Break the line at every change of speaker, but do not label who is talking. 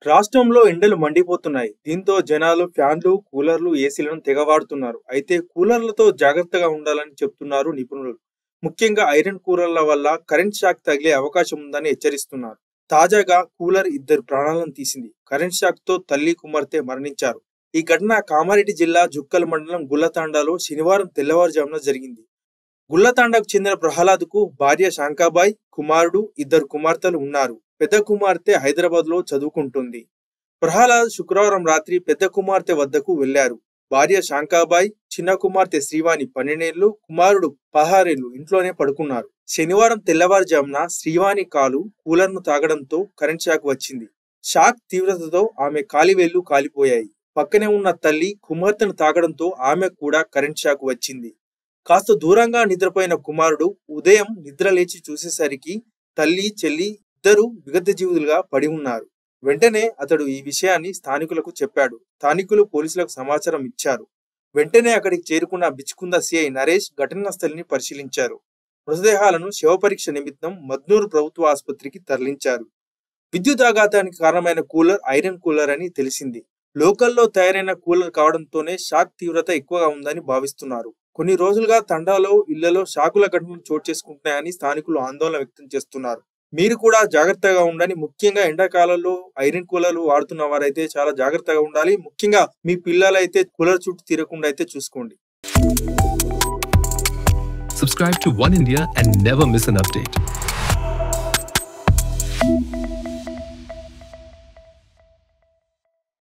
రాష్ట్రంలో ఎండలు మండిపోతున్నాయి. దీంతో జనాలు ఫ్యాన్లు, కూలర్లు, ఏసీలను తెగవాడుతున్నారు. అయితే కూలర్లతో జాగ్రత్తగా ఉండాలని చెప్తున్నారు నిపుణులు. ముఖ్యంగా ఐరన్ కూలర్ల వల్ల కరెంట్ షాక్ తగిలే అవకాశం ఉందని హెచ్చరిస్తున్నారు. తాజాగా కూలర్ ఇద్దరు ప్రాణాలను తీసింది. కరెంట్ షాక్ తో తల్లి, కుమార్తె మరణించారు. ఈ ఘటన కామారెడ్డి జిల్లా జుక్కల్ మండలం గుల్లతాండాలో శనివారం తెల్లవారుజామున జరిగింది. గుల్లతాండాకు చెందిన ప్రహ్లాద్కు భార్య శాంకాబాయ్, కుమారుడు, ఇద్దరు కుమార్తెలు ఉన్నారు. పెద్ద కుమార్తె హైదరాబాద్ లో చదువుకుంటుంది. ప్రహ్లాద్ శుక్రవారం రాత్రి పెద్ద కుమార్తె వద్దకు వెళ్లారు. భార్య శాంకాబాయ్, చిన్న కుమార్తె శ్రీవాణి 12 కుమారుడు 16 ఇంట్లోనే పడుకున్నారు. శనివారం తెల్లవారుజామున శ్రీవాణి కాలు కూలర్ ను తాగడంతో కరెంట్ షాక్ వచ్చింది. షాక్ తీవ్రతతో ఆమె కాలివేళ్లు కాలిపోయాయి. పక్కనే ఉన్న తల్లి కుమార్తెను తాగడంతో ఆమె కూడా కరెంట్ షాక్ వచ్చింది. కాస్త దూరంగా నిద్రపోయిన కుమారుడు ఉదయం నిద్ర లేచి చూసేసరికి తల్లి, చెల్లి ఇద్దరు విగతజీవులుగా పడి ఉన్నారు. వెంటనే అతడు ఈ విషయాన్ని స్థానికులకు చెప్పాడు. స్థానికులు పోలీసులకు సమాచారం ఇచ్చారు. వెంటనే అక్కడికి చేరుకున్న బిచ్కుంద సిఐ నరేష్ ఘటనా స్థలిని పరిశీలించారు. మృతదేహాలను శవపరీక్ష నిమిత్తం మద్నూరు ప్రభుత్వ ఆసుపత్రికి తరలించారు. విద్యుత్ ఆఘాతానికి కారణమైన కూలర్ ఐరన్ కూలర్ అని తెలిసింది. లోకల్లో తయారైన కూలర్ కావడంతోనే షాక్ తీవ్రత ఎక్కువగా ఉందని భావిస్తున్నారు. కొన్ని రోజులుగా తండాలో, ఇళ్లలో షాకుల ఘటనలు చోటు చేసుకుంటున్నాయని స్థానికులు ఆందోళన వ్యక్తం చేస్తున్నారు. మీరు కూడా జాగ్రత్తగా ఉండాలి. ముఖ్యంగా ఎండాకాలంలో ఐరన్ కూలర్లు వాడుతున్న వారైతే చాలా జాగ్రత్తగా ఉండాలి. ముఖ్యంగా మీ పిల్లలైతే కూలర్ చుట్టూ తిరగకుండా అయితే చూసుకోండి.
Subscribe to One India and never miss an update.